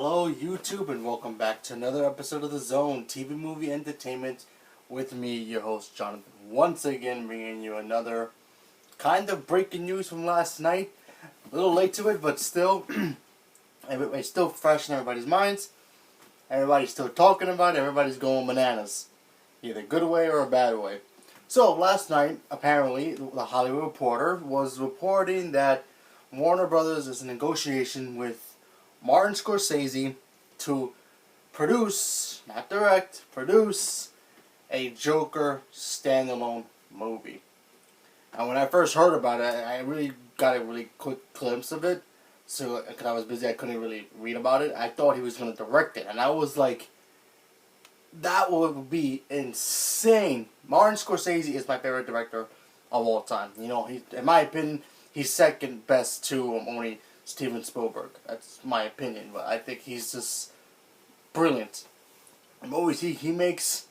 Hello YouTube and welcome back to another episode of The Zone, TV Movie Entertainment with me, your host Jonathan. Once again bringing you another kind of breaking news from last night. A little late to it, but still, it's still fresh in everybody's minds. Everybody's still talking about it, everybody's going bananas. Either a good way or a bad way. So last night, apparently, the Hollywood Reporter was reporting that Warner Brothers is in negotiation with Martin Scorsese to produce, not direct, produce a Joker standalone movie. And when I first heard about it, I really got a really quick glimpse of it. So, because I was busy, I couldn't really read about it. I thought he was going to direct it. And I was like, that would be insane. Martin Scorsese is my favorite director of all time. You know, in my opinion, he's second best to only Steven Spielberg. That's my opinion, but I think he's just brilliant. The movies he makes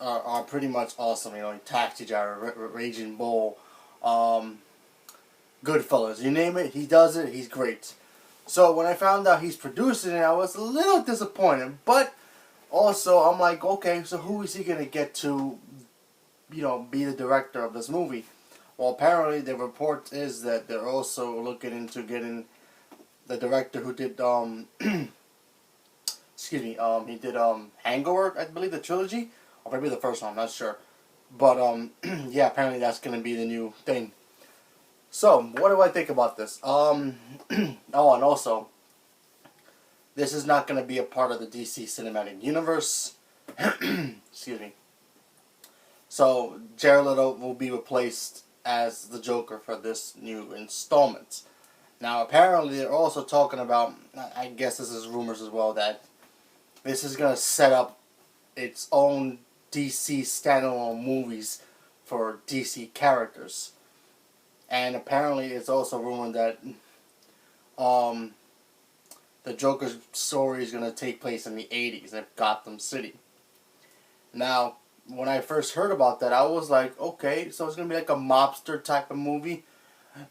are pretty much awesome. You know, Taxi Driver, Raging Bull, Goodfellas, you name it, he does it. He's great. So when I found out he's producing it, I was a little disappointed, but also I'm like, okay, so who is he gonna get to, you know, be the director of this movie? Well, apparently the report is that they're also looking into getting the director who did he did Hangover, I believe, the trilogy, or maybe the first one, I'm not sure. But yeah, apparently that's gonna be the new thing. So what do I think about this? Oh, and also, this is not gonna be a part of the DC Cinematic Universe. Excuse me. So Jared Leto will be replaced as the Joker for this new installment. Now, apparently, they're also talking about, I guess this is rumors as well, that this is going to set up its own DC standalone movies for DC characters. And apparently, it's also rumored that the Joker's story is going to take place in the 80s in Gotham City. Now, when I first heard about that, I was like, okay, so it's going to be like a mobster type of movie.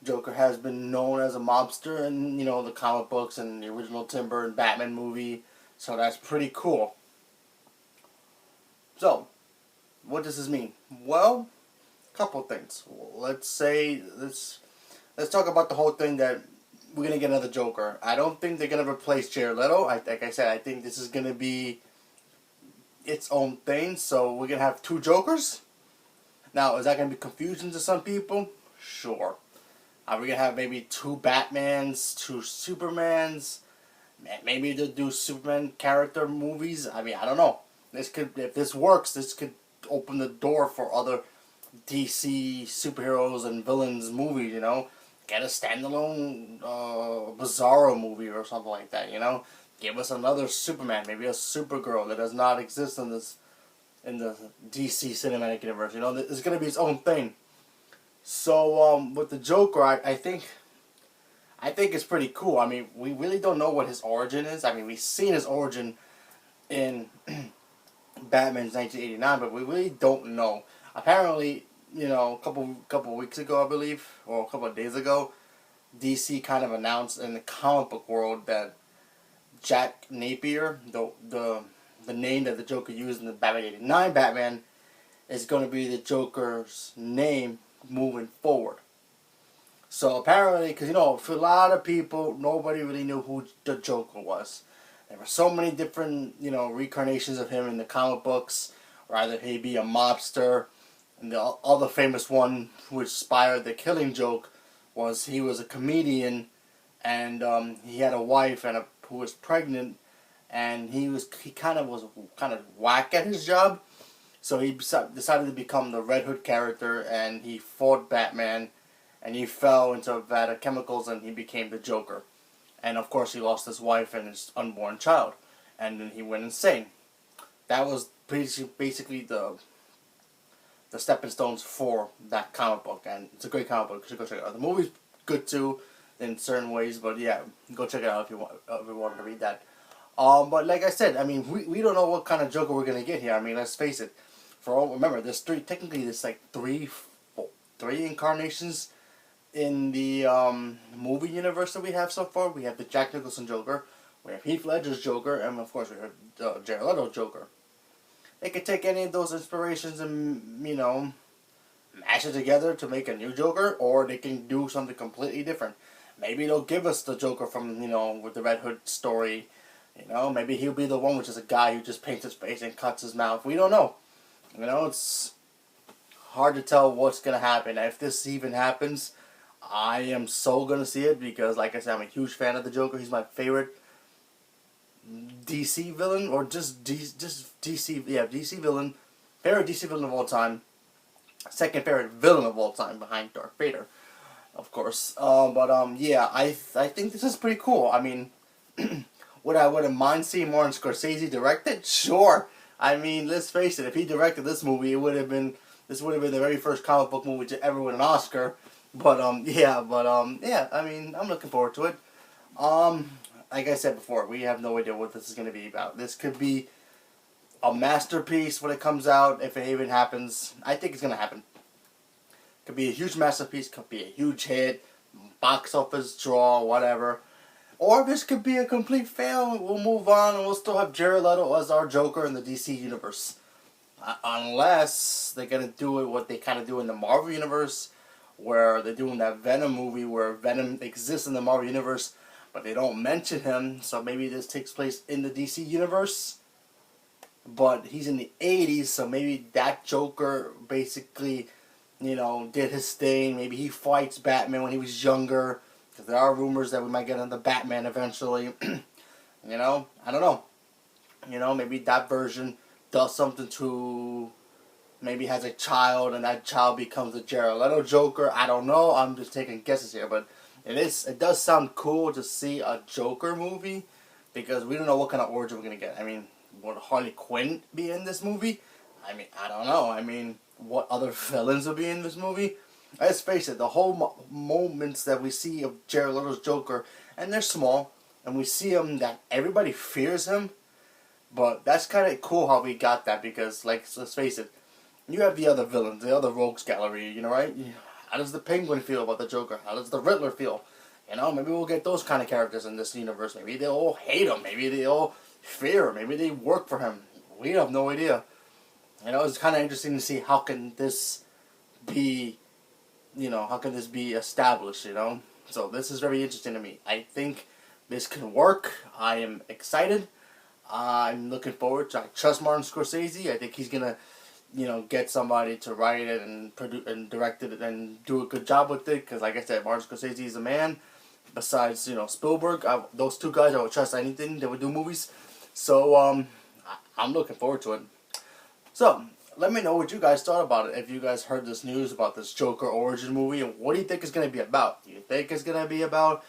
Joker has been known as a mobster in, you know, the comic books and the original Tim Burton Batman movie, so that's pretty cool. So, what does this mean? Well, a couple of things. Let's talk about the whole thing that we're going to get another Joker. I don't think they're going to replace Jared Leto. Like I said, I think this is going to be its own thing, so we're going to have two Jokers. Now, is that going to be confusing to some people? Sure. Are we going to have maybe two Batmans, two Supermans? Maybe they'll do Superman character movies? I mean, I don't know. If this works, this could open the door for other DC superheroes and villains movies, you know? Get a standalone Bizarro movie or something like that, you know? Give us another Superman, maybe a Supergirl that does not exist in the DC Cinematic Universe. You know, it's going to be its own thing. So with the Joker, I think it's pretty cool. I mean, we really don't know what his origin is. I mean, we've seen his origin in Batman's 1989, but we really don't know. Apparently, you know, a couple weeks ago, I believe, or a couple of days ago, DC kind of announced in the comic book world that Jack Napier, the name that the Joker used in the Batman 89 Batman, is going to be the Joker's name moving forward. So apparently, because, you know, for a lot of people, nobody really knew who the Joker was. There were so many different, you know, reincarnations of him in the comic books, or either he be a mobster, and the other famous one who inspired the Killing Joke was he was a comedian, and he had a wife who was pregnant, and he was kind of whack at his job. So he decided to become the Red Hood character, and he fought Batman, and he fell into a vat of chemicals, and he became the Joker. And of course, he lost his wife and his unborn child, and then he went insane. That was basically the stepping stones for that comic book, and it's a great comic book. You should go check it out. The movie's good too, in certain ways, but yeah, go check it out if you want to read that. But like I said, I mean, we don't know what kind of Joker we're gonna get here. I mean, let's face it. Remember, there's three incarnations in the movie universe that we have so far. We have the Jack Nicholson Joker, We have Heath Ledger's Joker, and of course we have Jared Leto's Joker. They could take any of those inspirations and, mash it together to make a new Joker, or they can do something completely different. Maybe they'll give us the Joker from, with the Red Hood story. Maybe he'll be the one which is a guy who just paints his face and cuts his mouth. We don't know. It's hard to tell what's going to happen. If this even happens, I am so going to see it because, like I said, I'm a huge fan of the Joker. He's my favorite DC villain, or just DC, yeah, DC villain. Favorite DC villain of all time. Second favorite villain of all time behind Darth Vader, of course. Yeah, I think this is pretty cool. I mean, wouldn't mind seeing Martin Scorsese direct it? Sure. I mean, let's face it. If he directed this movie, this would have been the very first comic book movie to ever win an Oscar. Yeah. I mean, I'm looking forward to it. Like I said before, we have no idea what this is going to be about. This could be a masterpiece when it comes out, if it even happens. I think it's going to happen. Could be a huge masterpiece, could be a huge hit, box office draw, whatever. Or this could be a complete fail. We'll move on and we'll still have Jared Leto as our Joker in the DC universe. Unless they're going to do it what they kind of do in the Marvel universe, where they're doing that Venom movie where Venom exists in the Marvel universe, but they don't mention him. So maybe this takes place in the DC universe. But he's in the 80s, so maybe that Joker basically, did his thing. Maybe he fights Batman when he was younger. Because there are rumors that we might get another Batman eventually. I don't know. Maybe that version does something to, maybe has a child and that child becomes the Jared Leto Joker. I don't know. I'm just taking guesses here. But it does sound cool to see a Joker movie. Because we don't know what kind of origin we're going to get. I mean, would Harley Quinn be in this movie? I mean, I don't know. I mean, what other villains will be in this movie? Let's face it, the whole moments that we see of Jared Leto's Joker, and they're small, and we see him that everybody fears him, but that's kind of cool how we got that, because, let's face it, you have the other villains, the other rogues gallery, right? How does the Penguin feel about the Joker? How does the Riddler feel? Maybe we'll get those kind of characters in this universe. Maybe they'll all hate him. Maybe they all fear him. Maybe they work for him. We have no idea. It's kind of interesting to see how can this be, how can this be established, So this is very interesting to me. I think this can work. I am excited. I'm looking forward to. I trust Martin Scorsese. I think he's gonna, get somebody to write it and produce and direct it and do a good job with it. Because, like I said, Martin Scorsese is a man. Besides, Spielberg, those two guys, I would trust anything they would do movies. So I'm looking forward to it. So let me know what you guys thought about it. If you guys heard this news about this Joker origin movie, and what do you think it's going to be about? Do you think it's going to be about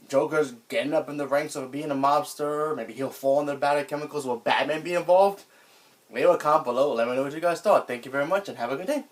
Joker's getting up in the ranks of being a mobster? Maybe he'll fall under bad chemicals. Will Batman be involved? Leave a comment below. Let me know what you guys thought. Thank you very much and have a good day.